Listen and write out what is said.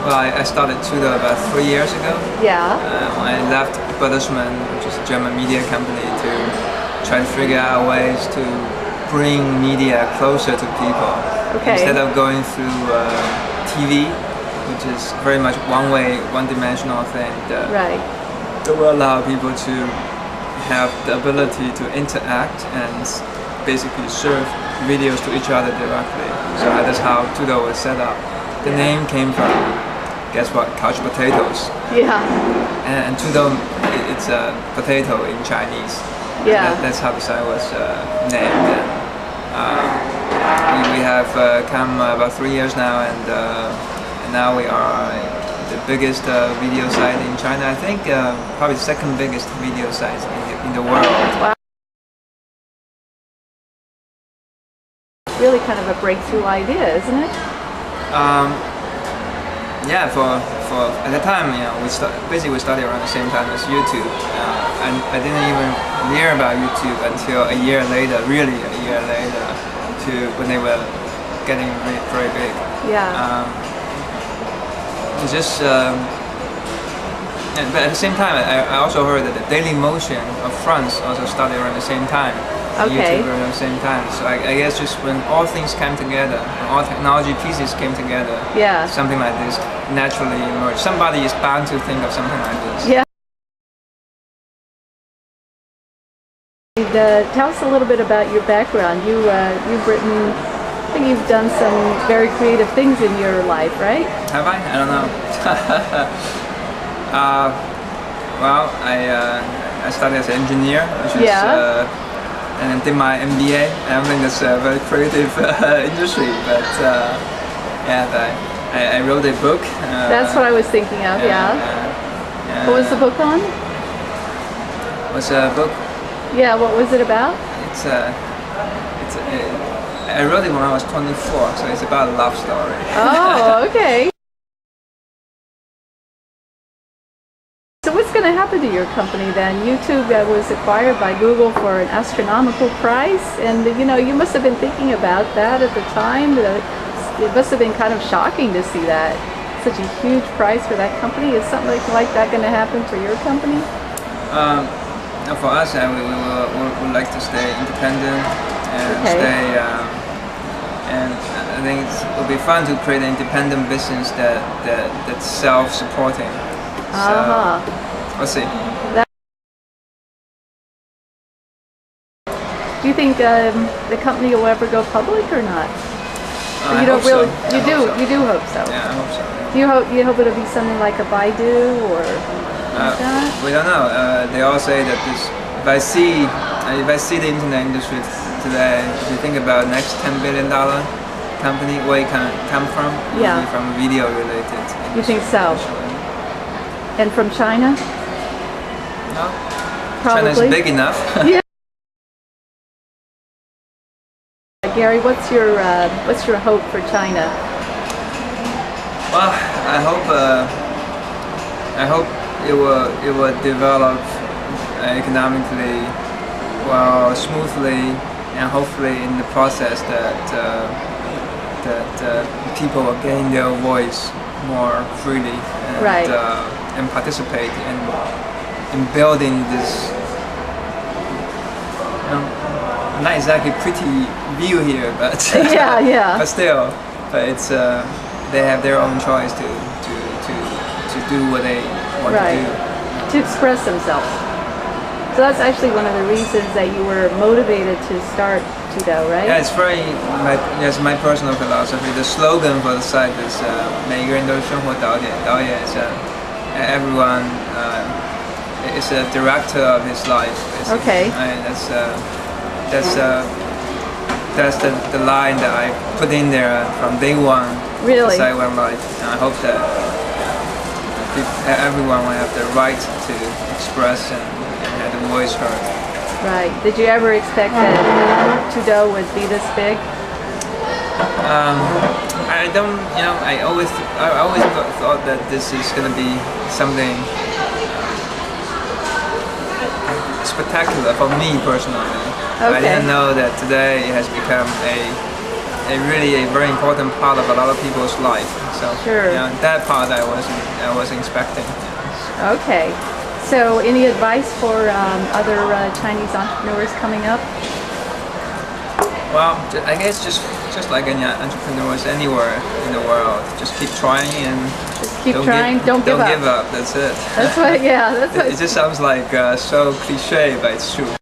Well, I started Tudo about 3 years ago. Yeah. I left Bertelsmann, which is a German media company, to try to figure out ways to bring media closer to people. Okay. Instead of going through TV, which is very much one-way, one-dimensional thing, Right. that will allow people to have the ability to interact and basically serve videos to each other directly. So that's how Tudo was set up. The name came from, guess what, couch potatoes. Yeah. And Tudo, it's a potato in Chinese. Yeah. That's how the site was named. And, we have come about 3 years now, and now we are the biggest video site in China. I think probably the second biggest video site in the world. Wow. Really kind of a breakthrough idea, isn't it? Yeah, for at the time, we started around the same time as YouTube, and I didn't even hear about YouTube until a year later, really a year later, when they were getting very big. Yeah. It's just, but at the same time, I also heard that the Daily Motion of France also started around the same time. Okay. YouTube around the same time. So I guess just when all things came together, when all technology pieces came together, Yeah. something like this naturally emerged. Somebody is bound to think of something like this. Yeah. Tell us a little bit about your background. You've written, I think you've done some very creative things in your life, right? Have I? I don't know. Well, I started as an engineer, which is, and then did my MBA. I don't think that's a very creative industry, but I wrote a book. That's what I was thinking of. Yeah. What was the book on? Was a book. Yeah. What was it about? I wrote it when I was 24, so it's about a love story. Oh, okay. So what's going to happen to your company then? YouTube was acquired by Google for an astronomical price, and you must have been thinking about that at the time. It must have been kind of shocking to see that. Such a huge price for that company. Is something like that going to happen for your company? For us, we would like to stay independent and and I think it would be fun to create an independent business that's self-supporting. So, we'll see. Do you think the company will ever go public or not? You don't really. So. You do hope so. Yeah, I hope so. Yeah. You hope it'll be something like a Baidu or like that? We don't know. They all say that this. If I see the internet industry today, if you think about next $10 billion company, where it can come from, Yeah. It'll be from video related. You think so? And from China? No. Probably. China's big enough. Yeah. Gary, what's your hope for China? Well, I hope it will develop economically, well, smoothly, and hopefully in the process that people will gain their voice more freely and, Right. And participate in building this. Not exactly pretty view here, but yeah. But still, it's they have their own choice to do what they want to do. To express themselves. So that's actually one of the reasons that you were motivated to start Tudo, right? Yeah, it's my personal philosophy. The slogan for the site is 每个人都是生活导演.导演 is everyone is a director of his life. Okay. And that's the line that I put in there from day one. Really? The site went live. And I hope that everyone will have the right to express and have the voice heard. Right. Did you ever expect that Tudo would be this big? I don't. I always thought that this is going to be something spectacular for me personally. Okay. I didn't know that today it has become a really a very important part of a lot of people's life. So Sure. yeah, that part I wasn't expecting. Okay. So any advice for other Chinese entrepreneurs coming up? Well, I guess just like any entrepreneurs anywhere in the world, just keep trying and Just keep trying. Don't give up. Don't give up. That's it. That's what. Yeah. That's what. It just sounds like so cliche, but it's true.